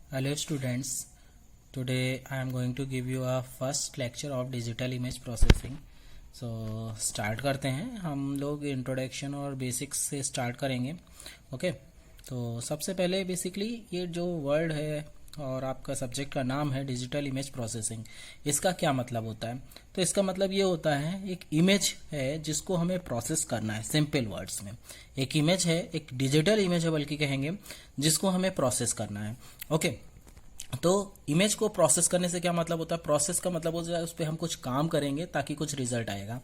Hello students, today I am going to give you a first lecture of digital image processing. So start करते हैं हम लोग introduction और basics से start करेंगे. ओके तो सबसे पहले बेसिकली ये जो वर्ड है और आपका सब्जेक्ट का नाम है डिजिटल इमेज प्रोसेसिंग, इसका क्या मतलब होता है. तो इसका मतलब ये होता है एक इमेज है जिसको हमें प्रोसेस करना है. सिंपल वर्ड्स में एक इमेज है, एक डिजिटल इमेज है बल्कि कहेंगे, जिसको हमें प्रोसेस करना है. ओके तो इमेज को प्रोसेस करने से क्या मतलब होता है. प्रोसेस का मतलब होता है उस पर हम कुछ काम करेंगे ताकि कुछ रिजल्ट आएगा.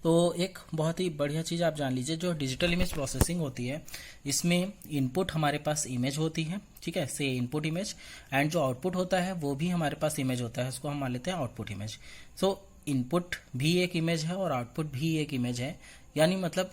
तो एक बहुत ही बढ़िया चीज़ आप जान लीजिए, जो डिजिटल इमेज प्रोसेसिंग होती है इसमें इनपुट हमारे पास इमेज होती है, ठीक है, से इनपुट इमेज, एंड जो आउटपुट होता है वो भी हमारे पास इमेज होता है, उसको हम मान लेते हैं आउटपुट इमेज. सो इनपुट भी एक इमेज है और आउटपुट भी एक इमेज है. यानी मतलब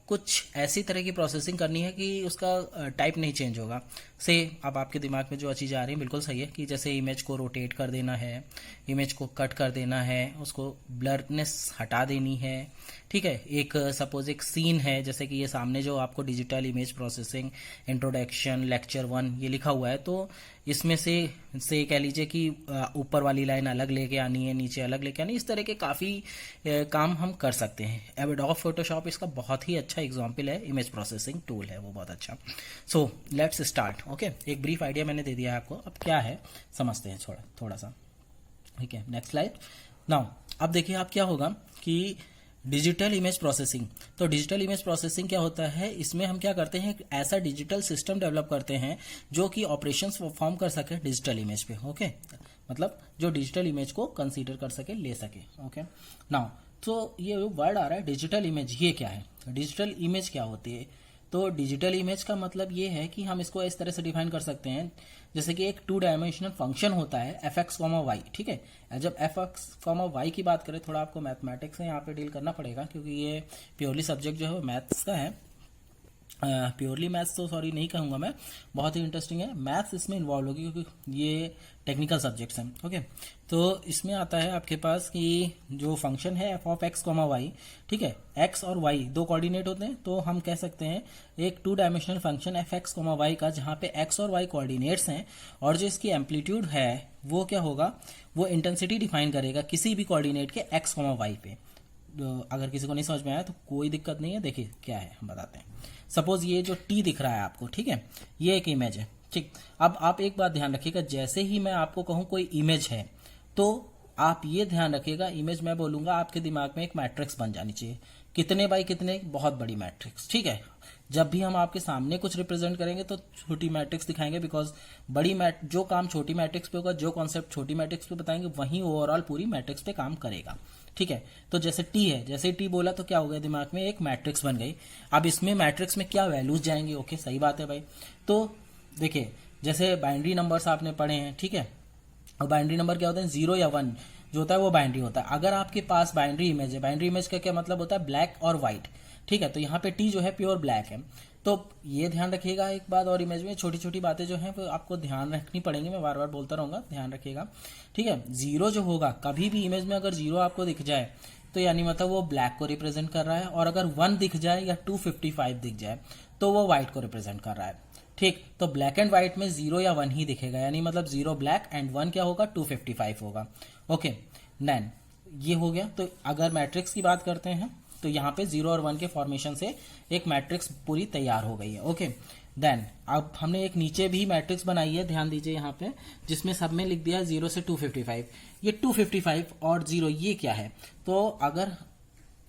कुछ ऐसी तरह की प्रोसेसिंग करनी है कि उसका टाइप नहीं चेंज होगा. से अब आपके दिमाग में जो चीज़ें आ रही हैं बिल्कुल सही है कि जैसे इमेज को रोटेट कर देना है, इमेज को कट कर देना है, उसको ब्लरनेस हटा देनी है, ठीक है. एक सपोज एक सीन है, जैसे कि ये सामने जो आपको digital image processing introduction lecture 1 ये लिखा हुआ है, तो इसमें से कह लीजिए कि ऊपर वाली लाइन अलग लेके आनी है, नीचे अलग लेके आनी है. इस तरह के काफ़ी काम हम कर सकते हैं. एडोब फोटोशॉप इसका बहुत ही अच्छा एग्जाम्पल है, इमेज प्रोसेसिंग टूल है वो बहुत अच्छा. So let's start. ओके एक ब्रीफ आइडिया मैंने दे दिया है आपको, अब क्या है समझते हैं थोड़ा सा. ठीक है, नेक्स्ट स्लाइड. नाउ अब देखिए आप क्या होगा कि डिजिटल इमेज प्रोसेसिंग. तो डिजिटल इमेज प्रोसेसिंग क्या होता है, इसमें हम क्या करते हैं, एक ऐसा डिजिटल सिस्टम डेवलप करते हैं जो कि ऑपरेशंस परफॉर्म कर सके डिजिटल इमेज पे. ओके मतलब जो डिजिटल इमेज को कंसीडर कर सके, ले सके. ओके नाउ तो ये वर्ड आ रहा है डिजिटल इमेज, ये क्या है, डिजिटल इमेज क्या होती है. तो डिजिटल इमेज का मतलब ये है कि हम इसको इस तरह से डिफाइन कर सकते हैं जैसे कि एक 2 डायमेंशनल फंक्शन होता है एफ एक्स कॉमा वाई, ठीक है. जब एफ एक्स कॉमा वाई की बात करें, थोड़ा आपको मैथमेटिक्स से यहाँ पे डील करना पड़ेगा क्योंकि ये प्योरली सब्जेक्ट जो है वो मैथ्स का है. प्योरली मैथ्स तो सॉरी नहीं कहूँगा मैं, बहुत ही इंटरेस्टिंग है. मैथ्स इसमें इन्वॉल्व होगी क्योंकि ये टेक्निकल सब्जेक्ट्स हैं. ओके तो इसमें आता है आपके पास कि जो फंक्शन है f of x comma y, ठीक है, एक्स और वाई दो कोऑर्डिनेट होते हैं, तो हम कह सकते हैं एक 2 dimensional function f x comma y का, जहाँ पे एक्स और वाई कोऑर्डिनेट्स हैं और जो इसकी एम्पलीट्यूड है वो क्या होगा, वो इंटेंसिटी डिफाइन करेगा किसी भी कोऑर्डिनेट के एक्स कॉमा वाई पे. अगर किसी को नहीं समझ में आया तो कोई दिक्कत नहीं है, देखिए क्या है हम बताते हैं. सपोज ये जो टी दिख रहा है आपको, ठीक है, ये एक इमेज है, ठीक. अब आप एक बात ध्यान रखिएगा, जैसे ही मैं आपको कहूँ कोई इमेज है तो आप ये ध्यान रखिएगा, इमेज मैं बोलूंगा आपके दिमाग में एक मैट्रिक्स बन जानी चाहिए. कितने बाई कितने, बहुत बड़ी मैट्रिक्स, ठीक है. जब भी हम आपके सामने कुछ रिप्रेजेंट करेंगे तो छोटी मैट्रिक्स दिखाएंगे, बिकॉज जो काम छोटी मैट्रिक्स पे होगा, जो कॉन्सेप्ट छोटी मैट्रिक्स पे बताएंगे, वही ओवरऑल पूरी मैट्रिक्स पे काम करेगा, ठीक है. तो जैसे टी है, जैसे टी बोला तो क्या हो गया, दिमाग में एक मैट्रिक्स बन गई. अब इसमें मैट्रिक्स में क्या वैल्यूज जाएंगे, ओके सही बात है भाई. तो देखिए जैसे बाइनरी नंबर्स आपने पढ़े हैं, ठीक है, और बाइनरी नंबर क्या होता है, 0 या 1 जो होता है वो बाइनरी होता है. अगर आपके पास बाइनरी इमेज है, बाइनरी इमेज का क्या मतलब होता है, ब्लैक और व्हाइट, ठीक है. तो यहाँ पे टी जो है प्योर ब्लैक है. तो ये ध्यान रखिएगा एक बात, और इमेज में छोटी छोटी बातें जो हैं वो आपको ध्यान रखनी पड़ेंगी, मैं बार बार बोलता रहूंगा, ध्यान रखिएगा, ठीक है. जीरो जो होगा, कभी भी इमेज में अगर जीरो आपको दिख जाए तो यानी मतलब वो ब्लैक को रिप्रेजेंट कर रहा है, और अगर 1 दिख जाए या 255 दिख जाए तो वो व्हाइट को रिप्रेजेंट कर रहा है, ठीक. तो ब्लैक एंड व्हाइट में 0 या 1 ही दिखेगा, यानी मतलब 0 ब्लैक एंड 1 क्या होगा, 255 होगा. ओके देन ये हो गया. तो अगर मैट्रिक्स की बात करते हैं तो यहाँ पे 0 और 1 के फॉर्मेशन से एक मैट्रिक्स पूरी तैयार हो गई है. ओके देन अब हमने एक नीचे भी मैट्रिक्स बनाई है, ध्यान दीजिए यहाँ पे, जिसमें सब में लिख दिया 0 से 255. ये 255 और 0 ये क्या है, तो अगर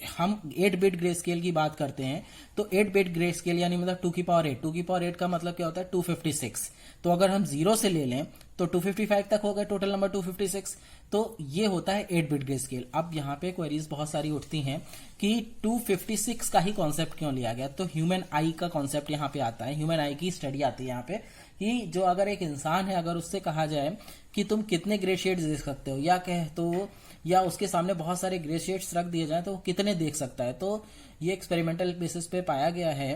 हम 8 बिट ग्रे स्केल की बात करते हैं तो 8 बिट ग्रे स्केल यानी मतलब 2 की पावर 8, 2 की पावर 8 का मतलब क्या होता है 256. तो अगर हम 0 से ले लें तो 255 तक हो गए टोटल नंबर 256. तो ये होता है 8 बिट ग्रे स्केल. अब यहाँ पे क्वेरीज बहुत सारी उठती हैं कि 256 का ही कॉन्सेप्ट क्यों लिया गया. तो ह्यूमन आई का कॉन्सेप्ट यहाँ पे आता है, ह्यूमन आई की स्टडी आती है यहाँ पे, कि जो अगर एक इंसान है, अगर उससे कहा जाए कि तुम कितने ग्रे शेड्स देख सकते हो, या कह तो या उसके सामने बहुत सारे ग्रे शेड्स रख दिए जाए तो वो कितने देख सकता है. तो ये एक्सपेरिमेंटल बेसिस पे पाया गया है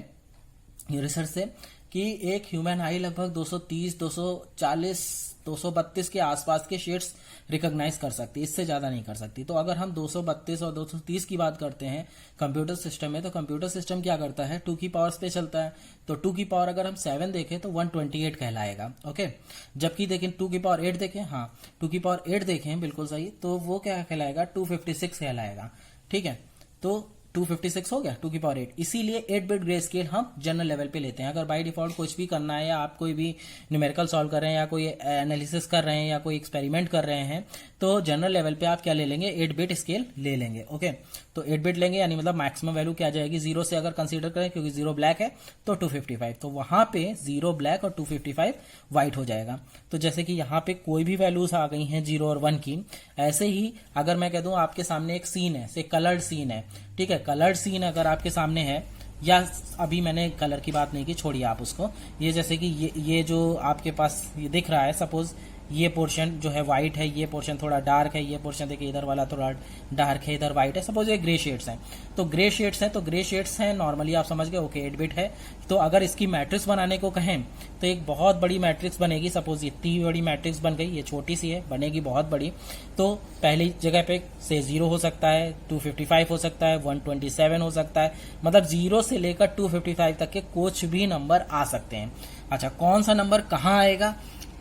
रिसर्च से कि एक ह्यूमन आई लगभग 230, 240, 232 के आसपास के शेड्स रिकॉग्नाइज कर सकती है, इससे ज्यादा नहीं कर सकती। तो अगर हम 232 और 230 की बात करते हैं कंप्यूटर सिस्टम में, तो कंप्यूटर सिस्टम क्या करता है, 2 की पावर पे चलता है। तो 2 की पावर अगर हम 7 देखें तो 128 कहलाएगा। ओके, जबकि देखें 2 की पावर 8 देखें, हाँ 2 की पावर 8 देखें, बिल्कुल सही, तो वो क्या कहलाएगा, 256 कहलाएगा। ठीक है, तो 256 हो गया 2 की पावर 8। इसीलिए 8 बिट ग्रे स्केल हम जनरल लेवल पे लेते हैं। अगर बाय डिफॉल्ट कुछ भी करना है, या आप कोई भी न्यूमेरिकल सॉल्व कर रहे हैं, या कोई एनालिसिस कर रहे हैं, या कोई एक्सपेरिमेंट कर रहे हैं, तो जनरल लेवल पे आप क्या ले लेंगे, 8 बिट स्केल ले लेंगे। ओके, तो 8 बिट लेंगे, यानी मतलब मैक्सिमम वैल्यू क्या आ जाएगी, 0 से अगर कंसीडर करें, क्योंकि 0 ब्लैक है तो 255, तो वहां पे 0 ब्लैक और 255 व्हाइट हो जाएगा। तो जैसे कि यहाँ पे कोई भी वैल्यूज आ गई हैं 0 और 1 की, ऐसे ही अगर मैं कह दूं आपके सामने एक सीन है, से कलर्ड सीन है, ठीक है, कलर्ड सीन अगर आपके सामने है, या अभी मैंने कलर की बात नहीं की, छोड़िए आप उसको, ये जैसे कि ये जो आपके पास ये दिख रहा है, सपोज ये पोर्शन जो है व्हाइट है, ये पोर्शन थोड़ा डार्क है, ये पोर्शन देखिए इधर वाला थोड़ा डार्क है, इधर व्हाइट है, सपोज ये ग्रे शेड्स हैं, तो ग्रे शेड्स हैं, तो ग्रे शेड्स हैं नॉर्मली आप समझ गए, ओके 8 बिट है। तो अगर इसकी मैट्रिक्स बनाने को कहें तो एक बहुत बड़ी मैट्रिक्स बनेगी, सपोज इतनी बड़ी मैट्रिक्स बन गई, ये छोटी सी है, बनेगी बहुत बड़ी। तो पहली जगह पे से 0 हो सकता है, 255 हो सकता है, 127 हो सकता है, मतलब 0 से लेकर 255 तक के कुछ भी नंबर आ सकते हैं। अच्छा, कौन सा नंबर कहाँ आएगा,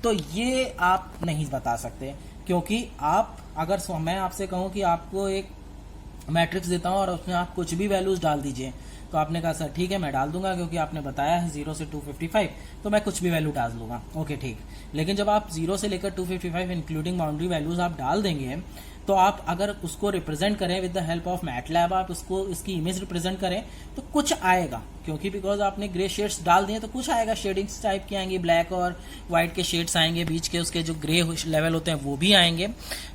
तो ये आप नहीं बता सकते, क्योंकि आप अगर मैं आपसे कहूं कि आपको एक मैट्रिक्स देता हूं और उसमें आप कुछ भी वैल्यूज डाल दीजिए, तो आपने कहा सर ठीक है मैं डाल दूंगा, क्योंकि आपने बताया है 0 से 255, तो मैं कुछ भी वैल्यू डाल दूंगा। ओके ठीक, लेकिन जब आप 0 से लेकर 255 इंक्लूडिंग बाउंड्री वैल्यूज आप डाल देंगे, तो आप अगर उसको रिप्रेजेंट करें with the help of MATLAB, आप उसको इसकी इमेज रिप्रेजेंट करें तो कुछ आएगा, क्योंकि बिकॉज आपने ग्रे शेड्स डाल दिए तो कुछ आएगा, शेडिंग्स टाइप की आएंगी, ब्लैक और व्हाइट के शेड्स आएंगे, बीच के उसके जो ग्रे लेवल होते हैं वो भी आएंगे।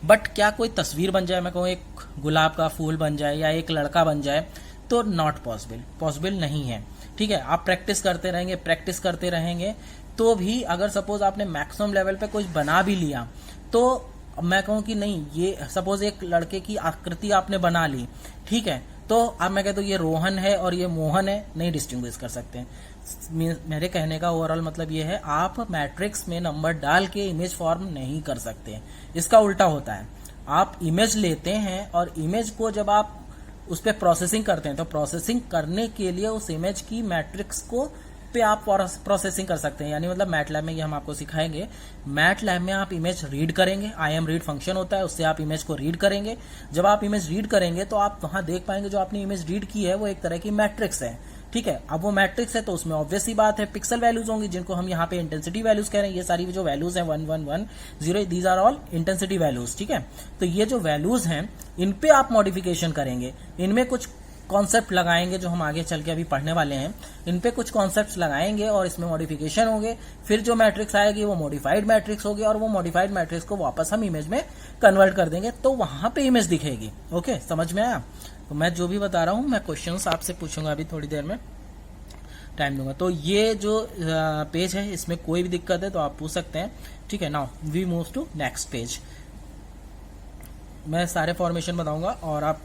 बट क्या कोई तस्वीर बन जाए, मैं कहूँ एक गुलाब का फूल बन जाए या एक लड़का बन जाए, तो नॉट पॉसिबल, पॉसिबल नहीं है। ठीक है, आप प्रैक्टिस करते रहेंगे तो भी अगर सपोज आपने मैक्सिमम लेवल पे कुछ बना भी लिया, तो मैं कहूँ कि नहीं, ये सपोज एक लड़के की आकृति आपने बना ली, ठीक है, तो अब मैं कहता हूँ ये रोहन है और ये मोहन है, नहीं डिस्टिंग्विश कर सकते हैं। मेरे कहने का ओवरऑल मतलब ये है, आप मैट्रिक्स में नंबर डाल के इमेज फॉर्म नहीं कर सकते, इसका उल्टा होता है। आप इमेज लेते हैं और इमेज को जब आप उस पर प्रोसेसिंग करते हैं, तो प्रोसेसिंग करने के लिए उस इमेज की मैट्रिक्स को पे आप प्रोसेसिंग कर सकते हैं, यानी मतलब मैटलैब में ये हम आपको सिखाएंगे। मैटलैब में आप इमेज रीड करेंगे, IMRead फंक्शन होता है, उससे आप इमेज को रीड करेंगे। जब आप इमेज रीड करेंगे तो आप वहां देख पाएंगे जो आपने इमेज रीड की है वो एक तरह की मैट्रिक्स है। ठीक है, अब वो मैट्रिक्स है तो उसमें ऑब्वियस सी बात है पिक्सल वैल्यूज होंगी, जिनको हम यहाँ पे इंटेंसिटी वैल्यूज कह रहे हैं। ये सारी जो वैल्यूज हैं 1 1 1 0, these are all intensity values. ठीक है, तो ये जो वैल्यूज हैं इन पे आप मॉडिफिकेशन करेंगे, इनमें कुछ कॉन्सेप्ट लगाएंगे जो हम आगे चल के अभी पढ़ने वाले हैं, इन पे कुछ कॉन्सेप्ट्स लगाएंगे और इसमें मॉडिफिकेशन होंगे। फिर जो मैट्रिक्स आएगी वो मॉडिफाइड मैट्रिक्स होगी और वो मॉडिफाइड मैट्रिक्स को वापस हम इमेज में कन्वर्ट कर देंगे, तो वहां पे इमेज दिखेगी। ओके, समझ में आया? तो मैं जो भी बता रहा हूं मैं क्वेश्चंस आपसे पूछूंगा अभी थोड़ी देर में, टाइम दूंगा। तो ये जो पेज है इसमें कोई भी दिक्कत है तो आप पूछ सकते हैं। ठीक है, now we move to next page. मैं सारे फॉर्मेशन बताऊंगा और आप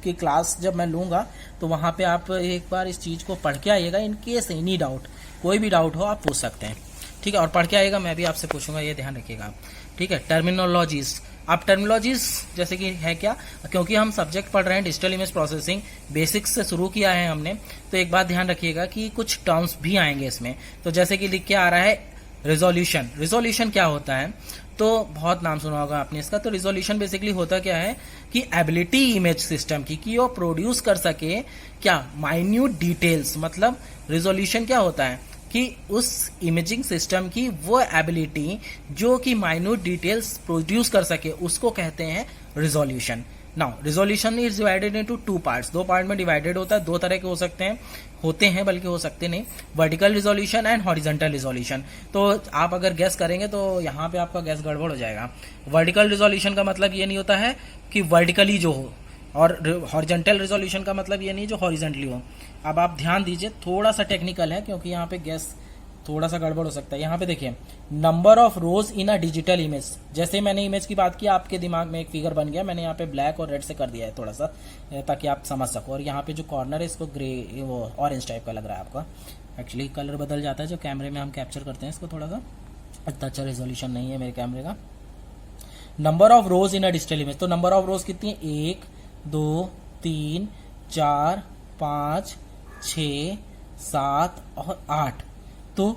की क्लास जब मैं लूंगा तो वहां पे आप एक बार इस चीज को पढ़ के आइएगा। इन केस एनी डाउट, कोई भी डाउट हो आप पूछ सकते हैं। ठीक है, और पढ़ के आइएगा, मैं भी आपसे पूछूंगा, ये ध्यान रखिएगा आप। ठीक है, टर्मिनोलॉजीज। अब टर्मिनोलॉजीज जैसे कि है क्या, क्योंकि हम सब्जेक्ट पढ़ रहे हैं डिजिटल इमेज प्रोसेसिंग, बेसिक्स से शुरू किया है हमने, तो एक बात ध्यान रखिएगा कि कुछ टर्म्स भी आएंगे इसमें। तो जैसे कि लिख के आ रहा है रिजोल्यूशन। रिजोल्यूशन क्या होता है, तो बहुत नाम सुना होगा आपने इसका। तो रिजोल्यूशन बेसिकली होता क्या है कि एबिलिटी इमेज सिस्टम की कि वो प्रोड्यूस कर सके क्या, माइन्यूट डिटेल्स। मतलब रिजोल्यूशन क्या होता है कि उस इमेजिंग सिस्टम की वो एबिलिटी जो कि माइन्यूट डिटेल्स प्रोड्यूस कर सके, उसको कहते हैं resolution. Now resolution is divided into 2 parts. 2 part में डिवाइडेड होता है, 2 तरह के हो सकते हैं, बल्कि हो सकते नहीं, vertical resolution and horizontal resolution. तो आप अगर गैस करेंगे तो यहाँ पे आपका गैस गड़बड़ हो जाएगा। वर्टिकल रिजोल्यूशन का मतलब ये नहीं होता है कि वर्टिकली जो हो, और हॉरिजॉन्टल रिजोल्यूशन का मतलब ये नहीं जो हॉरिजॉन्टली हो। अब आप ध्यान दीजिए, थोड़ा सा टेक्निकल है क्योंकि यहाँ पे गैस थोड़ा सा गड़बड़ हो सकता है। यहाँ पे देखिए number of rose in a digital image, जैसे मैंने इमेज की बात की आपके दिमाग में एक फिगर बन गया, मैंने यहाँ पे ब्लैक और रेड से कर दिया है थोड़ा सा ताकि आप समझ सको। और यहाँ पे जो कॉर्नर है इसको ग्रे वो ऑरेंज टाइप का लग रहा है आपका। एक्चुअली कलर बदल जाता है जो कैमरे में हम कैप्चर करते हैं इसको, थोड़ा सा इतना अच्छा रेजोल्यूशन नहीं है मेरे कैमरे का। Number of rose in a digital image, तो नंबर ऑफ रोज कितनी है, 1 2 3 4 5 6 7 और 8, तो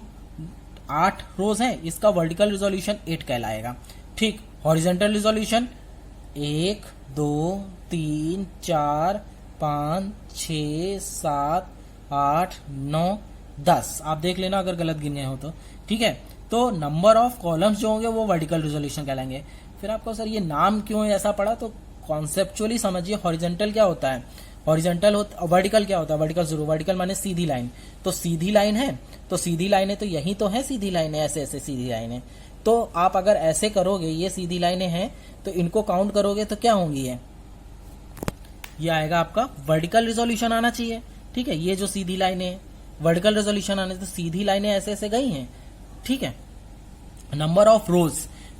8 रोज है, इसका वर्टिकल रिजोल्यूशन 8 कहलाएगा। ठीक, हॉरिजॉन्टल रिजोल्यूशन 1 2 3 4 5 6 7 8 9 10, आप देख लेना अगर गलत गिने हो तो। ठीक है, तो नंबर ऑफ कॉलम्स जो होंगे वो वर्टिकल रिजोल्यूशन कहलाएंगे। फिर आपको सर ये नाम क्यों ऐसा पड़ा, तो कॉन्सेप्चुअली समझिए। हॉरिजॉन्टल क्या होता है, हॉरिजॉन्टल होता, वर्टिकल क्या होता है, वर्टिकल जरूर, वर्टिकल माने सीधी लाइन, तो सीधी लाइन है, तो सीधी लाइन है, तो यही तो है सीधी लाइन है, ऐसे ऐसे सीधी लाइन है। तो आप अगर ऐसे करोगे, ये सीधी लाइनें हैं, तो इनको काउंट करोगे तो क्या होंगी, ये आएगा आपका वर्टिकल रिजोल्यूशन आना चाहिए। ठीक है, ये जो सीधी लाइनें है वर्टिकल रिजोल्यूशन आने, तो सीधी लाइनें ऐसे ऐसे गई हैं। ठीक है, नंबर ऑफ रोज,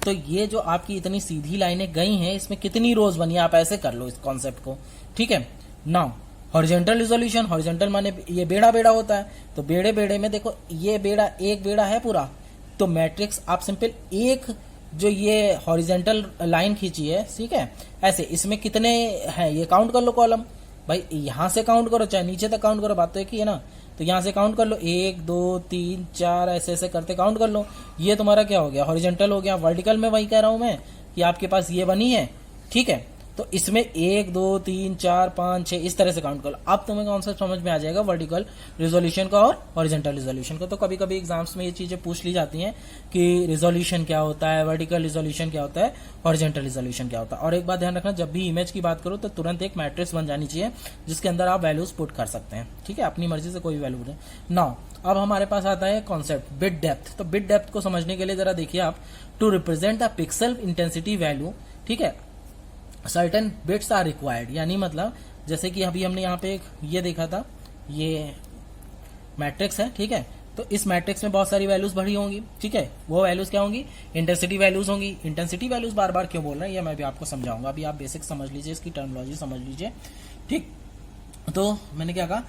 तो ये जो आपकी इतनी सीधी लाइनें गई हैं इसमें कितनी रोज बनी, आप ऐसे कर लो इस कॉन्सेप्ट को। ठीक है, नाउ हॉरिजॉन्टल रिजोल्यूशन, हॉरिजॉन्टल माने ये बेड़ा बेड़ा होता है, तो बेड़े बेड़े में देखो ये बेड़ा, एक बेड़ा है पूरा, तो मैट्रिक्स आप सिंपल एक जो ये हॉरिजॉन्टल लाइन खींची है, ठीक है, ऐसे इसमें कितने हैं ये काउंट कर लो कॉलम, भाई यहां से काउंट करो चाहे नीचे तक काउंट करो, बात तो एक ही है ना। तो यहां से काउंट कर लो 1 2 3 4 ऐसे ऐसे करते काउंट कर लो, ये तुम्हारा क्या हो गया, हॉरिजॉन्टल हो गया। वर्टिकल में वही कह रहा हूं मैं कि आपके पास ये बनी है। ठीक है, तो इसमें 1 2 3 4 5 6 इस तरह से काउंट कर लो। अब तुम्हें कॉन्सेप्ट समझ में आ जाएगा वर्टिकल रिजोल्यूशन का और हॉरिजॉन्टल रिजोल्यूशन का। तो कभी कभी एग्जाम्स में ये चीजें पूछ ली जाती हैं कि रिजोल्यूशन क्या होता है, वर्टिकल रिजोल्यूशन क्या होता है, हॉरिजॉन्टल रिजोल्यूशन क्या होता है। और एक बात ध्यान रखना, जब भी इमेज की बात करो तो तुरंत एक मैट्रिक्स बन जानी चाहिए जिसके अंदर आप वैल्यूज पुट कर सकते हैं। ठीक है, अपनी मर्जी से कोई वैल्यू दें। नाउ अब हमारे पास आता है कॉन्सेप्ट बिट डेप्थ। तो बिट डेप्थ को समझने के लिए जरा देखिए आप, to represent the pixel intensity value, ठीक है, सर्टेन बिट्स आर रिक्वायर्ड, यानी मतलब जैसे कि अभी हमने यहाँ पे एक ये देखा था, ये मैट्रिक्स है। ठीक है, तो इस मैट्रिक्स में बहुत सारी वैल्यूज भरी होंगी। ठीक है, वो वैल्यूज क्या होंगी, इंटेंसिटी वैल्यूज होंगी। इंटेंसिटी वैल्यूज बार बार क्यों बोल रहे हैं ये मैं भी आपको समझाऊंगा, अभी आप बेसिक समझ लीजिए, इसकी टर्मिनोलॉजी समझ लीजिए। ठीक, तो मैंने क्या कहा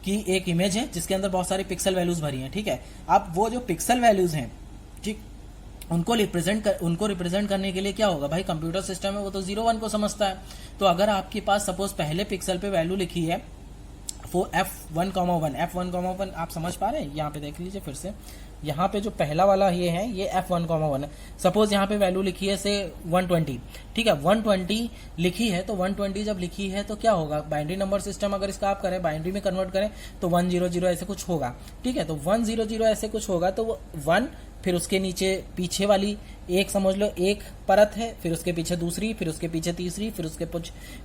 कि एक इमेज है जिसके अंदर बहुत सारी पिक्सल वैल्यूज भरी हैं। ठीक है, अब वो जो पिक्सल वैल्यूज हैं, ठीक, उनको रिप्रेजेंट करने के लिए क्या होगा भाई, कंप्यूटर सिस्टम है वो तो 0 1 को समझता है। तो अगर आपके पास सपोज पहले पिक्सल पे वैल्यू लिखी है वो f1,1, f1,1 आप समझ पा रहे हैं, यहाँ पे देख लीजिए फिर से, यहाँ पे जो पहला वाला ये है ये f1,1 है। सपोज यहाँ पे वैल्यू लिखी है से 120, ठीक है, 120 लिखी है, तो 120 जब लिखी है तो क्या होगा, बाइनरी नंबर सिस्टम अगर इसका आप करें, बाइनरी में कन्वर्ट करें तो 100 ऐसे कुछ होगा। ठीक है, तो 100 ऐसे कुछ होगा, तो वो 1, फिर उसके नीचे पीछे वाली एक समझ लो एक परत है, फिर उसके पीछे दूसरी, फिर उसके पीछे तीसरी, फिर उसके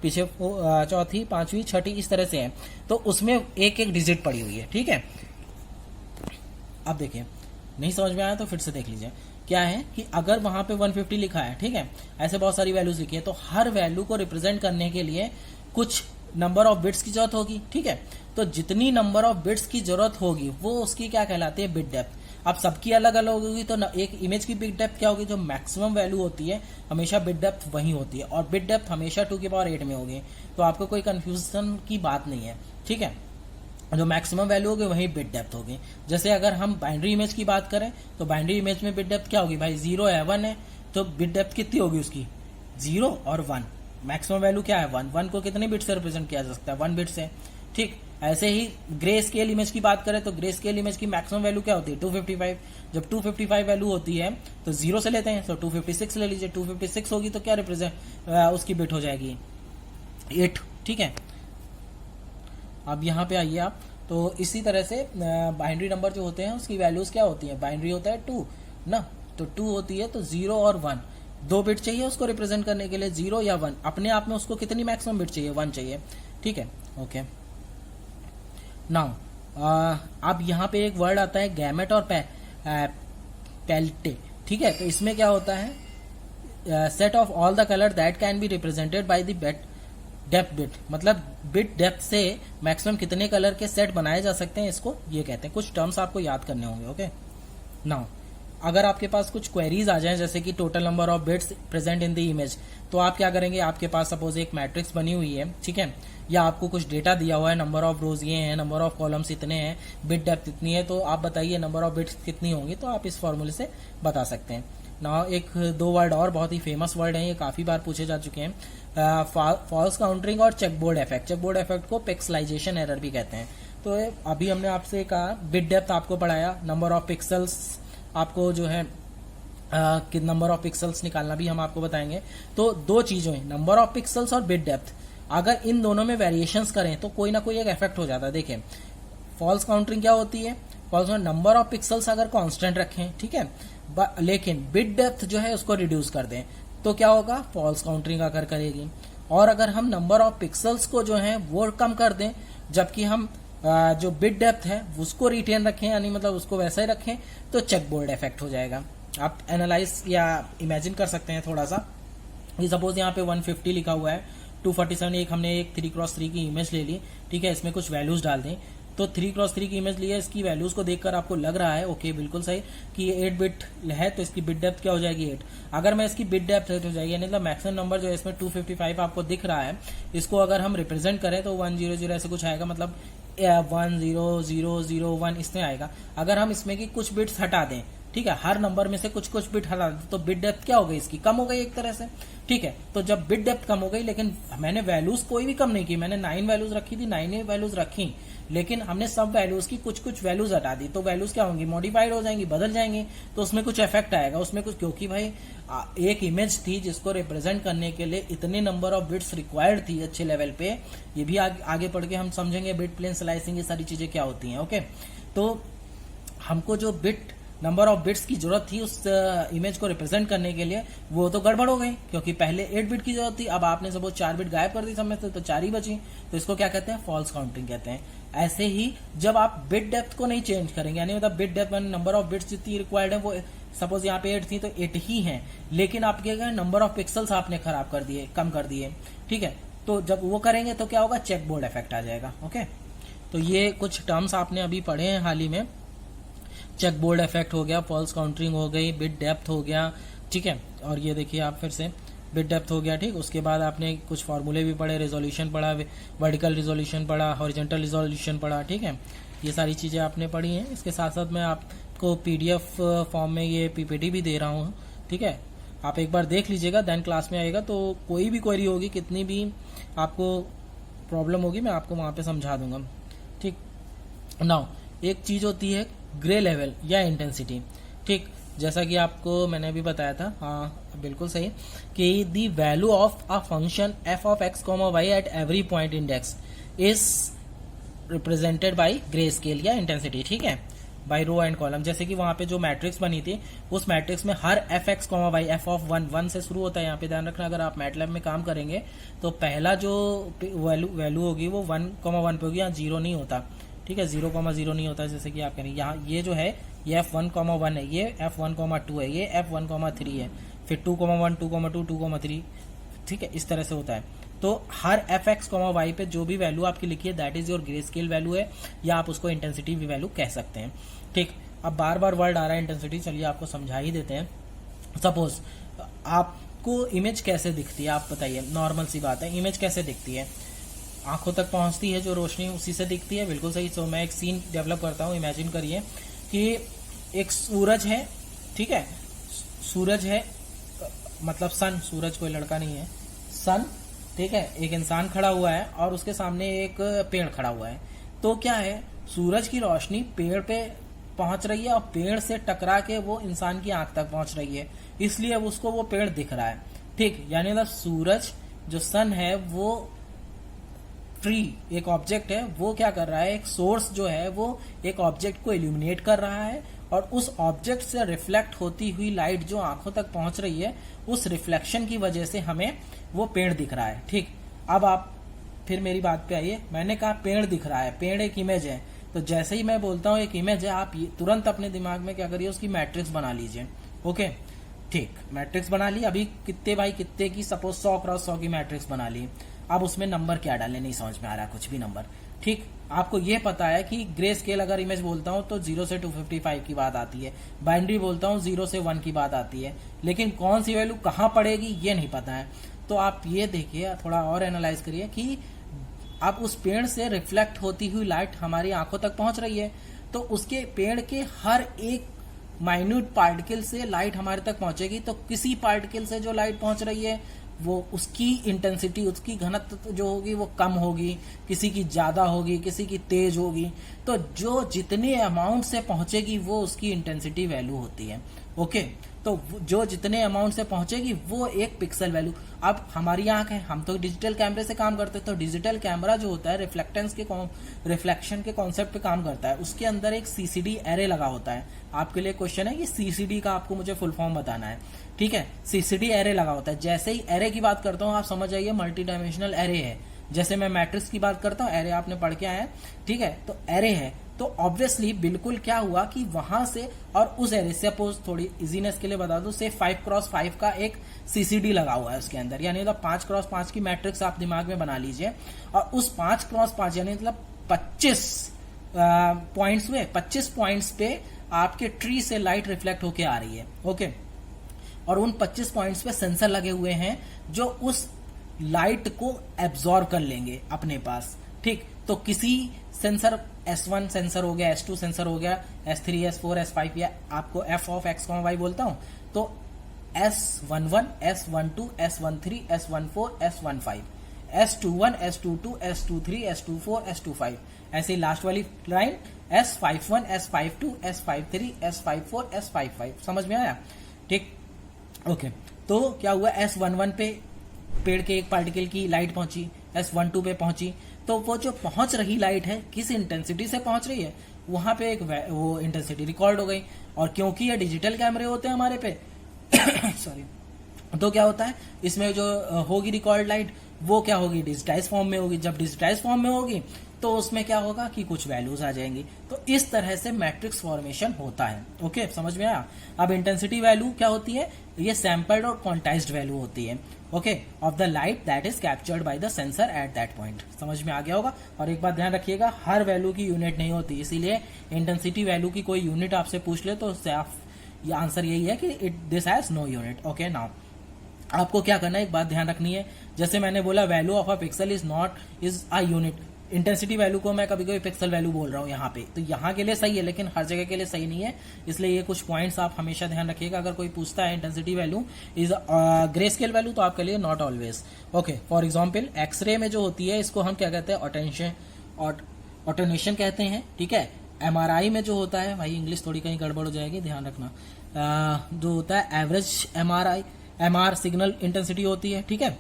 पीछे चौथी, पांचवी, छठी, इस तरह से है। तो उसमें एक एक डिजिट पड़ी हुई है। ठीक है, अब देखिए नहीं समझ में आया तो फिर से देख लीजिए, क्या है कि अगर वहां पे 150 लिखा है, ठीक है, ऐसे बहुत सारी वैल्यूज लिखी है, तो हर वैल्यू को रिप्रेजेंट करने के लिए कुछ नंबर ऑफ बिट्स की जरूरत होगी। ठीक है, तो जितनी नंबर ऑफ बिट्स की जरूरत होगी वो उसकी क्या कहलाती है, बिट डेप्थ। अब सबकी अलग अलग होगी, तो एक इमेज की बिट डेप्थ क्या होगी, जो मैक्सिमम वैल्यू होती है हमेशा बिट डेप्थ वही होती है, और बिट डेप्थ हमेशा 2⁸ में होगी। तो आपको कोई कंफ्यूजन की बात नहीं है। ठीक है, जो मैक्सिमम वैल्यू होगी वही बिट डेप्थ होगी। जैसे अगर हम बाइनरी इमेज की बात करें तो बाइनरी इमेज में बिट डेप्थ क्या होगी भाई, 0 है 1 है, तो बिट डेप्थ कितनी होगी उसकी, 0 और 1। मैक्सिमम वैल्यू क्या है 1, 1 को कितने बिट से रिप्रेजेंट किया जा सकता है, 1 बिट से। ठीक, ऐसे ही ग्रे स्केल इमेज की बात करें तो ग्रे स्केल इमेज की मैक्सिमम वैल्यू क्या होती है, 255। जब 255 वैल्यू होती है तो 0 से लेते हैं, तो 256 ले लीजिए, 256 होगी तो क्या रिप्रेजेंट उसकी बिट हो जाएगी 8। ठीक है, अब यहाँ पे आइए आप, तो इसी तरह से बाइनरी नंबर जो होते हैं उसकी वैल्यूज क्या होती है, बाइनरी होता है 2 ना, तो 2 होती है, तो 0 और 1 2 बिट चाहिए उसको रिप्रेजेंट करने के लिए, 0 या 1। अपने आप में उसको कितनी मैक्सिमम बिट चाहिए, 1 चाहिए। ठीक है, ओके। नाउ अब यहाँ पे एक वर्ड आता है गैमेट और पैल्टे। ठीक है, तो इसमें क्या होता है, set of all the colour that can be represented by the depth bit, मतलब बिट डेप्थ से मैक्सिमम कितने कलर के सेट बनाए जा सकते हैं, इसको ये कहते हैं। कुछ टर्म्स आपको याद करने होंगे। ओके, नाउ अगर आपके पास कुछ क्वेरीज आ जाएं जैसे कि total number of bits present in the image, तो आप क्या करेंगे, आपके पास सपोज एक मैट्रिक्स बनी हुई है, ठीक है, या आपको कुछ डेटा दिया हुआ है, नंबर ऑफ रोज ये हैं, नंबर ऑफ कॉलम्स इतने हैं, बिट डेप्थ इतनी है, तो आप बताइए नंबर ऑफ बिट्स कितनी होंगी, तो आप इस फॉर्मूले से बता सकते हैं। ना एक दो वर्ड और बहुत ही फेमस वर्ड हैं, ये काफी बार पूछे जा चुके हैं, फॉल्स काउंटिंग और चेकबोर्ड इफेक्ट। चेकबोर्ड इफेक्ट को पिक्सलाइजेशन एरर भी कहते हैं। तो अभी हमने आपसे कहा बिट डेप्थ आपको पढ़ाया, नंबर ऑफ पिक्सल्स आपको जो है कि नंबर ऑफ पिक्सल्स निकालना भी हम आपको बताएंगे। तो दो चीजों हैं, नंबर ऑफ पिक्सल्स और बिट डेप्थ। अगर इन दोनों में वेरिएशंस करें तो कोई ना कोई एक इफेक्ट हो जाता है। देखिए फॉल्स काउंटिंग क्या होती है, फॉल्स नंबर ऑफ पिक्सल्स अगर कांस्टेंट रखें, ठीक है, लेकिन बिट डेप्थ जो है उसको रिड्यूस कर दें तो क्या होगा, फॉल्स काउंटिंग अगर करेगी। और अगर हम नंबर ऑफ पिक्सल्स को जो है वो कम कर दें जबकि हम जो बिट डेप्थ है उसको रिटेन रखें, यानी मतलब उसको वैसा ही रखें, तो चेकबोर्ड इफेक्ट हो जाएगा। आप एनालाइज या इमेजिन कर सकते हैं थोड़ा सा। ये सपोज यहाँ पे 150 लिखा हुआ है, 247 एक हमने एक 3x3 की इमेज ले ली, ठीक है, इसमें कुछ वैल्यूज डाल दें। तो 3x3 की इमेज ली है, इसकी वैल्यूज को देखकर आपको लग रहा है ओके बिल्कुल सही कि ये 8 बिट है, तो इसकी बिट डेप्थ क्या हो जाएगी 8। अगर मैं इसकी बिट डेप्थ 8 हो जाएगी, यानी मतलब मैक्सिमम नंबर जो है इसमें 255 आपको दिख रहा है, इसको अगर हम रिप्रेजेंट करें तो 100 ऐसे कुछ आएगा, मतलब 10001 इसमें आएगा। अगर हम इसमें की कुछ बिट्स हटा दें, ठीक है, हर नंबर में से कुछ कुछ बिट हटा दें, तो बिट डेप्थ क्या हो गई इसकी, कम हो गई एक तरह से, ठीक है। तो जब बिट डेप्थ कम हो गई, लेकिन मैंने वैल्यूज कोई भी कम नहीं की, मैंने 9 वैल्यूज रखी थी, 9 वैल्यूज रखी, लेकिन हमने सब वैल्यूज की कुछ कुछ वैल्यूज हटा दी, तो वैल्यूज क्या होंगी, मॉडिफाइड हो जाएंगी, बदल जाएंगी, तो उसमें कुछ इफेक्ट आएगा उसमें कुछ, क्योंकि भाई एक इमेज थी जिसको रिप्रेजेंट करने के लिए इतने नंबर ऑफ बिट्स रिक्वायर्ड थी अच्छे लेवल पे। ये भी आगे पढ़ के हम समझेंगे बिट प्लेन स्लाइसिंग, ये सारी चीजें क्या होती हैं, ओके। तो हमको जो बिट नंबर ऑफ बिट्स की जरूरत थी उस इमेज को रिप्रेजेंट करने के लिए, वो तो गड़बड़ हो गई, क्योंकि पहले 8 बिट की जरूरत थी, अब आपने सपोज 4 बिट गायब कर दी सब में से, तो 4 ही बची, तो इसको क्या कहते हैं, फॉल्स काउंटिंग कहते हैं। ऐसे ही जब आप बिट डेप्थ को नहीं चेंज करेंगे, यानी मतलब bit depth number of bits जितनी रिक्वायर्ड है वो सपोज यहाँ पे 8 थी तो 8 ही है, लेकिन आपके नंबर ऑफ पिक्सल्स आपने खराब कर दिए, कम कर दिए, ठीक है, तो जब वो करेंगे तो क्या होगा, चेकबोर्ड इफेक्ट आ जाएगा, ओके। तो ये कुछ टर्म्स आपने अभी पढ़े हैं हाल ही में, चेकबोर्ड इफेक्ट हो गया, फॉल्स काउंटिंग हो गई, बिट डेप्थ हो गया, ठीक है। और ये देखिए आप फिर से बिट डेप्थ हो गया, ठीक। उसके बाद आपने कुछ फॉर्मूले भी पढ़े, रेजोल्यूशन पढ़ा, वर्टिकल रिजोल्यूशन पढ़ा, हॉरिजॉन्टल रिजोल्यूशन पढ़ा, ठीक है, ये सारी चीजें आपने पढ़ी हैं। इसके साथ साथ मैं आपको पीडीएफ फॉर्म में ये पीपीटी भी दे रहा हूँ, ठीक है, आप एक बार देख लीजिएगा, देन क्लास में आएगा तो कोई भी क्वेरी होगी, कितनी भी आपको प्रॉब्लम होगी, मैं आपको वहां पे समझा दूंगा, ठीक। नाउ एक चीज होती है ग्रे लेवल या इंटेंसिटी, ठीक, जैसा कि आपको मैंने अभी बताया था, हाँ बिल्कुल सही, कि the value of a function f of x comma y at every point index is represented by grey scale या इंटेंसिटी, ठीक है, बाई रो एंड कॉलम। जैसे कि वहां पे जो मैट्रिक्स बनी थी, उस मैट्रिक्स में हर f x comma y, f of 1 से शुरू होता है, यहाँ पे ध्यान रखना, अगर आप मैटलैब में काम करेंगे तो पहला जो वैल्यू होगी वो 1,1 पे होगी, यहाँ 0 नहीं होता, ठीक है, 0,0 नहीं होता, जैसे कि आप करेंगे यहाँ ये जो है ये f1,1 है, ये f1,2 है, ये f1,3 है, फिर 2,1 2,2 2,3, ठीक है, इस तरह से होता है। तो हर एफ एक्स कॉमा वाई पे जो भी वैल्यू आपकी लिखी है that is your grey scale value है, या आप उसको इंटेंसिटी वैल्यू कह सकते हैं, ठीक। अब बार बार वर्ड आ रहा है इंटेंसिटी, चलिए आपको समझा ही देते हैं। सपोज आपको इमेज कैसे दिखती है, आप बताइए, नॉर्मल सी बात है, इमेज कैसे दिखती है, आंखों तक पहुंचती है जो रोशनी उसी से दिखती है, बिल्कुल सही। तो मैं एक सीन डेवलप करता हूं, इमेजिन करिए कि एक सूरज है, ठीक है, सूरज है, मतलब सन, सूरज कोई लड़का नहीं है, सन, ठीक है, एक इंसान खड़ा हुआ है और उसके सामने एक पेड़ खड़ा हुआ है। तो क्या है, सूरज की रोशनी पेड़ पे पहुंच रही है और पेड़ से टकरा के वो इंसान की आंख तक पहुंच रही है, इसलिए उसको वो पेड़ दिख रहा है, ठीक। यानी मतलब सूरज जो सन है वो ट्री एक ऑब्जेक्ट है, वो क्या कर रहा है, एक सोर्स जो है वो एक ऑब्जेक्ट को इल्यूमिनेट कर रहा है, और उस ऑब्जेक्ट से रिफ्लेक्ट होती हुई लाइट जो आंखों तक पहुंच रही है, उस रिफ्लेक्शन की वजह से हमें वो पेड़ दिख रहा है, ठीक। अब आप फिर मेरी बात पे आइए, मैंने कहा पेड़ दिख रहा है, पेड़ एक इमेज है, तो जैसे ही मैं बोलता हूं एक इमेज है, आप तुरंत अपने दिमाग में क्या करिए, उसकी मैट्रिक्स बना लीजिए, ओके, ठीक, मैट्रिक्स बना ली। अभी कितने बाई कितने की, सपोज 100 क्रॉस 100 की मैट्रिक्स बना ली। अब उसमें नंबर क्या डाले नहीं समझ में आ रहा, कुछ भी नंबर, ठीक। आपको ये पता है कि ग्रे स्केल अगर इमेज बोलता हूं तो 0 से 255 की बात आती है, बाइनरी बोलता हूं 0 से 1 की बात आती है, लेकिन कौन सी वैल्यू कहां पड़ेगी ये नहीं पता है। तो आप ये देखिए, थोड़ा और एनालाइज करिए कि अब उस पेड़ से रिफ्लेक्ट होती हुई लाइट हमारी आंखों तक पहुंच रही है, तो उसके पेड़ के हर एक माइन्यूट पार्टिकल से लाइट हमारे तक पहुंचेगी। तो किसी पार्टिकल से जो लाइट पहुंच रही है वो उसकी इंटेंसिटी, उसकी घनत्व जो होगी वो कम होगी, किसी की ज्यादा होगी, किसी की तेज होगी। तो जो जितने अमाउंट से पहुंचेगी वो उसकी इंटेंसिटी वैल्यू होती है। ओके, तो जो जितने अमाउंट से पहुंचेगी वो एक पिक्सल वैल्यू। अब हमारी आंख है, हम तो डिजिटल कैमरे से काम करते हैं, तो डिजिटल कैमरा जो होता है रिफ्लेक्शन के कॉन्सेप्ट पे काम करता है। उसके अंदर एक सीसीडी एरे लगा होता है। आपके लिए क्वेश्चन है कि सीसीडी का आपको मुझे फुल फॉर्म बताना है, ठीक है। सीसीडी एरे लगा होता है। जैसे ही एरे की बात करता हूं आप समझ जाइए मल्टी डायमेंशनल एरे है। जैसे मैं मैट्रिक्स की बात करता हूं, एरे आपने पढ़ के आया है, ठीक है। तो एरे है, तो ऑब्वियसली बिल्कुल क्या हुआ कि वहां से और उस एरे से, सपोज थोड़ी इजीनेस के लिए बता दूं, से 5x5 का एक सीसीडी लगा हुआ है उसके अंदर, यानी मतलब 5x5 की मैट्रिक्स आप दिमाग में बना लीजिए। और उस 5x5 यानी मतलब 25 पॉइंट्स हुए, 25 पॉइंट्स पे आपके ट्री से लाइट रिफ्लेक्ट होके आ रही है। ओके, और उन 25 पॉइंट्स पे सेंसर लगे हुए हैं जो उस लाइट को एब्जॉर्ब कर लेंगे अपने पास, ठीक। तो किसी सेंसर S1 सेंसर हो गया, S2 सेंसर हो गया, S3, S4, S5 या आपको f ऑफ x, y बोलता हूं, तो S11, S12, S13, S14, S15, S21, S22, S23, S24, S25, ऐसे लास्ट वाली line S51, S52, S53, S54, S55। समझ में आया, ठीक। ओके, तो क्या हुआ, S11 पे पेड़ के एक पार्टिकल की लाइट पहुंची, S12 पे पहुंची, तो वो जो पहुंच रही लाइट है किस इंटेंसिटी से पहुंच रही है, वहां पे एक वो इंटेंसिटी रिकॉर्ड हो गई। और क्योंकि ये डिजिटल कैमरे होते हैं हमारे पे सॉरी, तो क्या होता है इसमें जो होगी रिकॉर्ड लाइट वो क्या होगी, डिजिटाइज फॉर्म में होगी। जब डिजिटाइज फॉर्म में होगी तो उसमें क्या होगा कि कुछ वैल्यूज आ जाएंगी। तो इस तरह से मैट्रिक्स फॉर्मेशन होता है। ओके, समझ में आया। अब इंटेंसिटी वैल्यू क्या होती है, ये सैंपल्ड और क्वांटाइज्ड वैल्यू होती है, okay, of the light that is captured by the sensor at that point. समझ में आ गया होगा। और एक बात ध्यान रखिएगा, हर वैल्यू की यूनिट नहीं होती, इसीलिए इंटेंसिटी वैल्यू की कोई यूनिट आपसे पूछ ले तो ये आंसर यही है कि this has no unit. Okay, now आपको क्या करना है, एक बात ध्यान रखनी है। जैसे मैंने बोला value of a pixel is a unit, intensity value को मैं कभी कभी पिक्सल वैल्यू बोल रहा हूं यहाँ पे, तो यहाँ के लिए सही है लेकिन हर जगह के लिए सही नहीं है। इसलिए ये कुछ पॉइंट्स आप हमेशा ध्यान रखिएगा। अगर कोई पूछता है intensity value is grey scale value, तो आपके लिए not always. Okay, for example x ray में जो होती है इसको हम क्या कहते हैं, ऑटोनेशन कहते हैं, ठीक है। MRI में जो होता है, भाई इंग्लिश थोड़ी कहीं गड़बड़ हो जाएगी, ध्यान रखना, जो होता है एवरेज MR सिग्नल इंटेंसिटी होती है, ठीक है।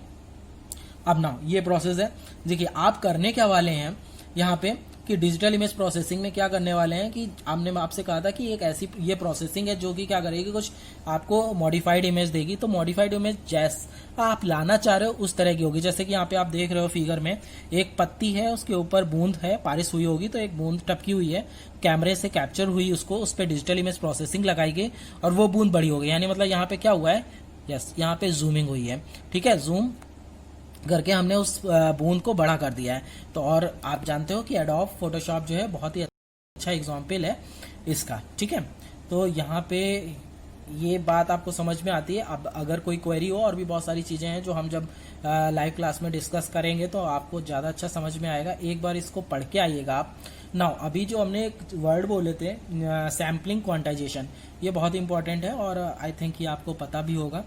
अब ना ये प्रोसेस है, देखिए आप करने क्या वाले हैं यहाँ पे कि डिजिटल इमेज प्रोसेसिंग में क्या करने वाले हैं कि हमने आपसे कहा था कि एक ऐसी ये प्रोसेसिंग है जो कि क्या करेगी, कुछ आपको मॉडिफाइड इमेज देगी। तो मॉडिफाइड इमेज जैसा आप लाना चाह रहे हो उस तरह की होगी। जैसे कि यहाँ पे आप देख रहे हो फिगर में, एक पत्ती है, उसके ऊपर बूंद है, बारिश हुई होगी तो एक बूंद टपकी हुई है, कैमरे से कैप्चर हुई, उसको उस पर डिजिटल इमेज प्रोसेसिंग लगाई गई और वो बूंद बड़ी हो गई। यानी मतलब यहाँ पे क्या हुआ है, यस, यहाँ पे जूमिंग हुई है, ठीक है। जूम करके हमने उस बूंद को बड़ा कर दिया है। तो और आप जानते हो कि एडोब फोटोशॉप जो है बहुत ही अच्छा एग्जाम्पल है इसका, ठीक है। तो यहाँ पे ये बात आपको समझ में आती है। अब अगर कोई क्वेरी हो, और भी बहुत सारी चीजें हैं जो हम जब लाइव क्लास में डिस्कस करेंगे तो आपको ज्यादा अच्छा समझ में आएगा। एक बार इसको पढ़ के आइएगा आप। नाउ अभी जो हमने एक वर्ड बोले थे सैम्पलिंग क्वांटाइजेशन, ये बहुत इंपॉर्टेंट है और आई थिंक ये आपको पता भी होगा।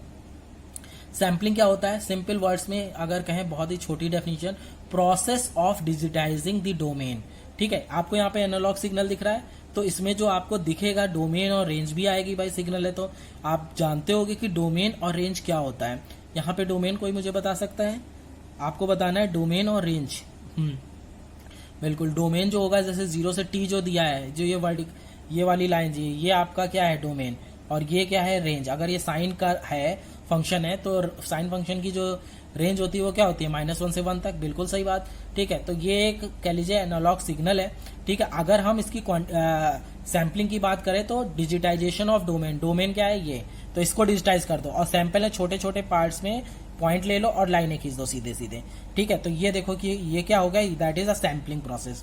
सैम्पलिंग क्या होता है, सिंपल वर्ड्स में अगर कहें, बहुत ही छोटी definition, process of digitising the domain, ठीक है। आपको यहाँ पे एनालॉग सिग्नल दिख रहा है, तो इसमें जो आपको दिखेगा डोमेन और रेंज भी आएगी, भाई सिग्नल है तो आप जानते होगे कि डोमेन और रेंज क्या होता है। यहाँ पे डोमेन कोई मुझे बता सकता है, आपको बताना है डोमेन और रेंज। बिल्कुल, डोमेन जो होगा जैसे 0 से T जो दिया है, जो ये वाली लाइन जी, ये आपका क्या है डोमेन, और ये क्या है रेंज। अगर ये साइन का है फंक्शन है तो साइन फंक्शन की जो रेंज होती है वो क्या होती है, -1 से 1 तक, बिल्कुल सही बात, ठीक है। तो ये एक कह लीजिए एनालॉग सिग्नल है, ठीक है। अगर हम इसकी सैम्पलिंग की बात करें तो डिजिटाइजेशन ऑफ डोमेन, डोमेन क्या है ये, तो इसको डिजिटाइज कर दो और सैंपल है छोटे छोटे पार्ट्स में पॉइंट ले लो और लाइनें खींच दो सीधे सीधे, ठीक है। तो ये देखो कि ये क्या होगा, that is a sampling process.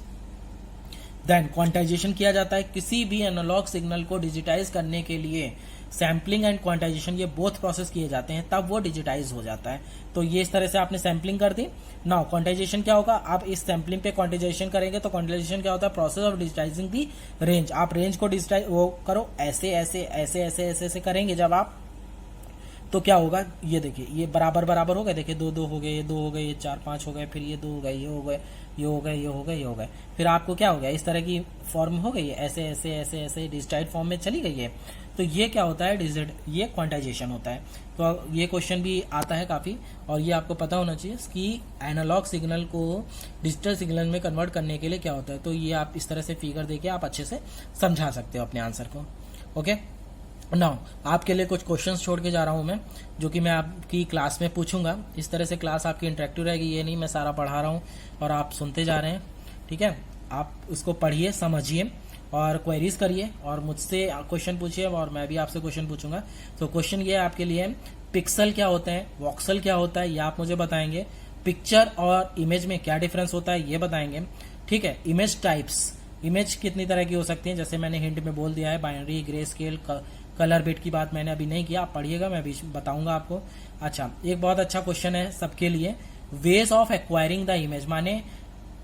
Then quantisation किया जाता है किसी भी एनालॉग सिग्नल को डिजिटाइज करने के लिए। सैम्पलिंग एंड क्वांटाइजेशन ये बोथ प्रोसेस किए जाते हैं, तब वो डिजिटाइज हो जाता है। तो ये इस तरह से आपने सैम्पलिंग कर दी। नाउ क्वांटाइजेशन क्या होगा, आप इस सैम्पलिंग पे क्वांटाइजेशन करेंगे तो क्वांटाइजेशन क्या होता है, process of digitising the range. आप रेंज को डिजिटाइज वो करो, ऐसे ऐसे ऐसे ऐसे ऐसे ऐसे करेंगे जब आप, तो क्या होगा, ये देखिए ये बराबर बराबर हो गए, देखिए दो दो हो गए, ये दो हो गए, ये चार पांच हो गए, फिर ये दो हो गए, ये हो गए, ये हो गए, ये हो गए, ये हो गए, फिर आपको क्या हो गया, इस तरह की फॉर्म हो गई है, ऐसे ऐसे ऐसे ऐसे डिजिटाइड फॉर्म में चली गई है। तो ये क्या होता है, ये क्वांटाइजेशन होता है। तो ये क्वेश्चन भी आता है काफी, और ये आपको पता होना चाहिए कि एनालॉग सिग्नल को डिजिटल सिग्नल में कन्वर्ट करने के लिए क्या होता है। तो ये आप इस तरह से फिगर देके आप अच्छे से समझा सकते हो अपने आंसर को। ओके, नाउ आपके लिए कुछ क्वेश्चंस छोड़ के जा रहा हूं मैं, जो कि मैं आपकी क्लास में पूछूंगा। इस तरह से क्लास आपकी इंटरेक्टिव रहेगी, ये नहीं मैं सारा पढ़ा रहा हूं और आप सुनते जा रहे हैं। ठीक है, आप इसको पढ़िए, समझिए और क्वेरीज करिए और मुझसे क्वेश्चन पूछिए और मैं भी आपसे क्वेश्चन पूछूंगा। तो क्वेश्चन ये आपके लिए, पिक्सल क्या होते हैं, वॉक्सल क्या होता है, ये आप मुझे बताएंगे। पिक्चर और इमेज में क्या डिफरेंस होता है, ये बताएंगे। ठीक है, इमेज टाइप्स, इमेज कितनी तरह की हो सकती है, जैसे मैंने हिंट में बोल दिया है, binary, grey scale, colour bit की बात मैंने अभी नहीं किया, आप पढ़िएगा, मैं भी बताऊंगा आपको। अच्छा, एक बहुत अच्छा क्वेश्चन है सबके लिए, ways of acquiring the image, माने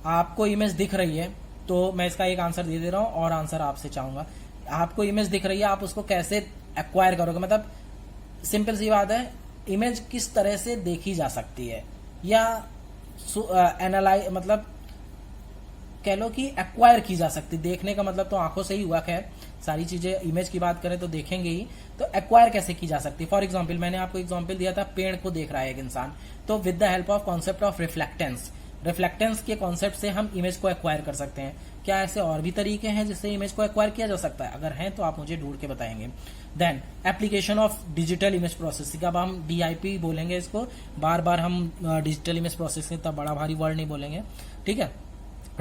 आपको इमेज दिख रही है, तो मैं इसका एक आंसर दे रहा हूं और आंसर आपसे चाहूंगा। आपको इमेज दिख रही है, आप उसको कैसे एक्वायर करोगे, मतलब सिंपल सी बात है, इमेज किस तरह से देखी जा सकती है, या एनालाइज मतलब कह लो कि एक्वायर की जा सकती। देखने का मतलब तो आंखों से ही हुआ, खैर सारी चीजें इमेज की बात करें तो देखेंगे ही, तो एक्वायर कैसे की जा सकती है। फॉर एग्जांपल मैंने आपको एग्जांपल दिया था, पेड़ को देख रहा है एक इंसान, तो with the help of concept of reflectance, reflectance के कॉन्सेप्ट से हम इमेज को एक्वायर कर सकते हैं। क्या ऐसे और भी तरीके हैं जिससे इमेज को एक्वायर किया जा सकता है? अगर हैं तो आप मुझे ढूंढ के बताएंगे। Then application of digital image processing, अब हम DIP बोलेंगे इसको, बार बार हम डिजिटल इमेज प्रोसेसिंग, इतना बड़ा भारी वर्ड नहीं बोलेंगे, ठीक है,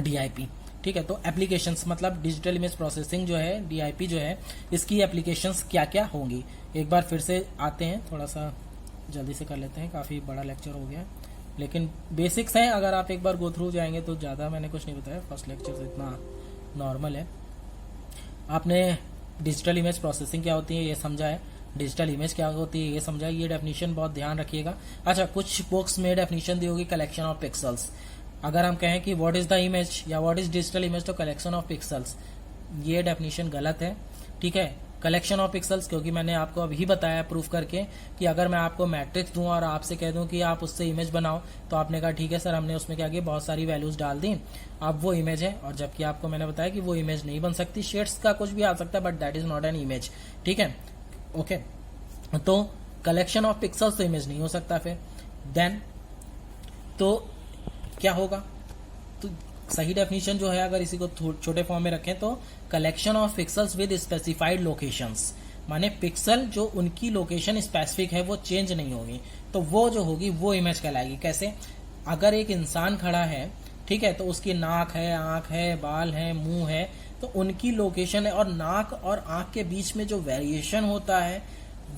DIP। ठीक है, तो एप्लीकेशंस मतलब डिजिटल इमेज प्रोसेसिंग जो है, DIP जो है, इसकी एप्लीकेशंस क्या क्या होंगी। एक बार फिर से आते हैं, थोड़ा सा जल्दी से कर लेते हैं, काफी बड़ा लेक्चर हो गया, लेकिन बेसिक्स हैं, अगर आप एक बार गो थ्रू जाएंगे तो ज्यादा मैंने कुछ नहीं बताया, फर्स्ट लेक्चर से इतना नॉर्मल है। आपने डिजिटल इमेज प्रोसेसिंग क्या होती है ये समझा है, डिजिटल इमेज क्या होती है ये समझा है, ये डेफिनेशन बहुत ध्यान रखिएगा। अच्छा, कुछ बुक्स में डेफिनेशन दी होगी कलेक्शन ऑफ पिक्सल्स। अगर हम कहें कि व्हाट इज द इमेज या व्हाट इज डिजिटल इमेज, तो कलेक्शन ऑफ पिक्सल्स, ये डेफिनेशन गलत है। ठीक है, कलेक्शन ऑफ पिक्सल्स, क्योंकि मैंने आपको अभी बताया प्रूफ करके कि अगर मैं आपको मैट्रिक्स दूं और आपसे कह दूं कि आप उससे इमेज बनाओ, तो आपने कहा ठीक है सर, हमने उसमें क्या किया, बहुत सारी वैल्यूज डाल दी, अब वो इमेज है। और जबकि आपको मैंने बताया कि वो इमेज नहीं बन सकती, शेड्स का कुछ भी आ सकता है, but that is not an image. ठीक है, ओके, तो कलेक्शन ऑफ पिक्सल्स तो इमेज नहीं हो सकता। फिर देन तो क्या होगा, तो सही डेफिनेशन जो है, अगर इसी को छोटे फॉर्म में रखें तो collection of pixels with specified locations, माने पिक्सल जो उनकी लोकेशन स्पेसिफिक है वो चेंज नहीं होगी, तो वो जो होगी वो इमेज कहलाएगी। कैसे, अगर एक इंसान खड़ा है, ठीक है, तो उसकी नाक है, आंख है, बाल है, मुंह है, तो उनकी लोकेशन है, और नाक और आंख के बीच में जो वेरिएशन होता है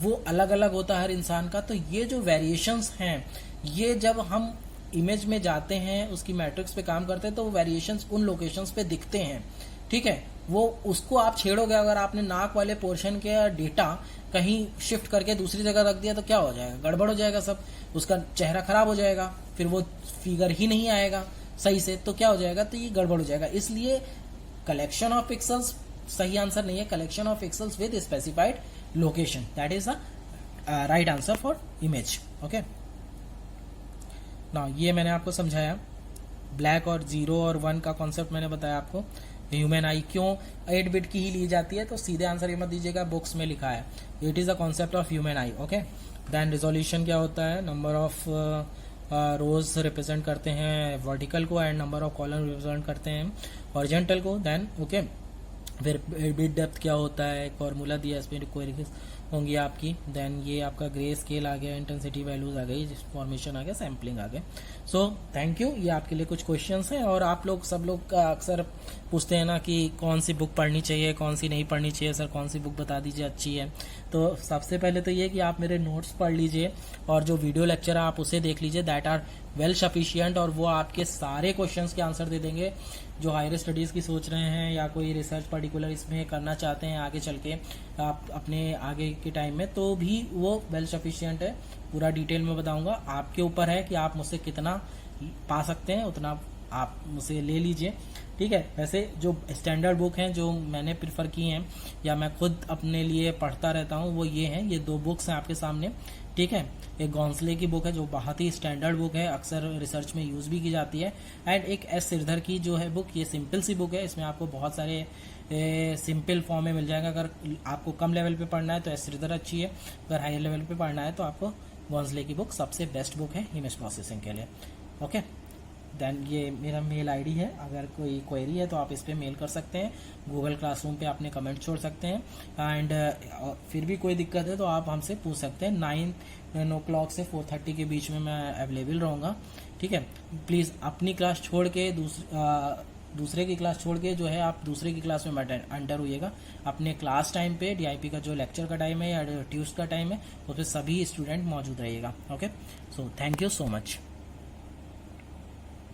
वो अलग अलग होता है हर इंसान का। तो ये जो वेरिएशंस हैं, ये जब हम इमेज में जाते हैं, उसकी मैट्रिक्स पे काम करते हैं, तो वो वेरिएशंस उन लोकेशंस पे दिखते हैं। ठीक है, वो उसको आप छेड़ोगे, अगर आपने नाक वाले पोर्शन के डेटा कहीं शिफ्ट करके दूसरी जगह रख दिया तो क्या हो जाएगा, गड़बड़ हो जाएगा सब, उसका चेहरा खराब हो जाएगा, फिर वो फिगर ही नहीं आएगा सही से, तो क्या हो जाएगा, तो ये गड़बड़ हो जाएगा। इसलिए कलेक्शन ऑफ पिक्सल्स सही आंसर नहीं है, collection of pixels with specified location, that is the right answer for image. Okay, ना ये मैंने आपको समझाया, ब्लैक और 0 और 1 का कॉन्सेप्ट मैंने बताया आपको। ह्यूमन आई क्यों 8 बिट की ही ली जाती है, तो सीधे आंसर ये मत दीजिएगा, बुक्स में लिखा है, it is the concept of human eye. Okay, then resolution क्या होता है, नंबर ऑफ रोज रिप्रेजेंट करते हैं वर्टिकल को, and number of column represent करते हैं हॉरिजॉन्टल को। देन ओके, फिर बिट डेप्थ क्या होता है, एक फॉर्मूला दिया, इसमें क्वेरीज होंगी आपकी। देन ये आपका ग्रे स्केल आ गया, इंटेंसिटी वैल्यूज आ गई, फॉर्मेशन आ गया, सैम्पलिंग आ गया। सो थैंक यू, ये आपके लिए कुछ क्वेश्चंस हैं, और आप लोग सब लोग का अक्सर पूछते हैं ना कि कौन सी बुक पढ़नी चाहिए, कौन सी नहीं पढ़नी चाहिए, सर कौन सी बुक बता दीजिए अच्छी है। तो सबसे पहले तो ये कि आप मेरे नोट्स पढ़ लीजिए और जो वीडियो लेक्चर है आप उसे देख लीजिए, दैट आर वेल सफिशियंट, और वो आपके सारे क्वेश्चंस के आंसर दे देंगे। जो हायर स्टडीज़ की सोच रहे हैं या कोई रिसर्च पर्टिकुलर इसमें करना चाहते हैं आगे चल के आप अपने आगे के टाइम में, तो भी वो वेल सफिशियंट है। पूरा डिटेल में बताऊंगा, आपके ऊपर है कि आप मुझसे कितना पा सकते हैं, उतना आप मुझसे ले लीजिए, ठीक है। वैसे जो स्टैंडर्ड बुक हैं जो मैंने प्रिफर की हैं या मैं खुद अपने लिए पढ़ता रहता हूँ वो ये हैं, ये 2 बुक्स हैं आपके सामने, ठीक है। एक गौंसले की बुक है जो बहुत ही स्टैंडर्ड बुक है, अक्सर रिसर्च में यूज़ भी की जाती है, एंड एक एस सिरधर की जो है बुक, ये सिंपल सी बुक है, इसमें आपको बहुत सारे सिंपल फॉर्म में मिल जाएगा। अगर आपको कम लेवल पे पढ़ना है तो एस सिरधर अच्छी है, अगर हायर लेवल पे पढ़ना है तो आपको गौंसले की बुक सबसे बेस्ट बुक है इमेज प्रोसेसिंग के लिए। ओके, देन ये मेरा मेल आईडी है, अगर कोई क्वेरी है तो आप इस पर मेल कर सकते हैं, गूगल क्लासरूम पे आपने कमेंट छोड़ सकते हैं, एंड फिर भी कोई दिक्कत है तो आप हमसे पूछ सकते हैं। 9 o'clock से 4:30 के बीच में मैं अवेलेबल रहूँगा, ठीक है। प्लीज़ अपनी क्लास छोड़ के दूसरे की क्लास छोड़ के जो है आप दूसरे की क्लास में अंडर होइएगा। अपने क्लास टाइम पे DIP का जो लेक्चर का टाइम है या ट्यूस का टाइम है उस पर सभी स्टूडेंट मौजूद रहिएगा। Okay, so thank you so much.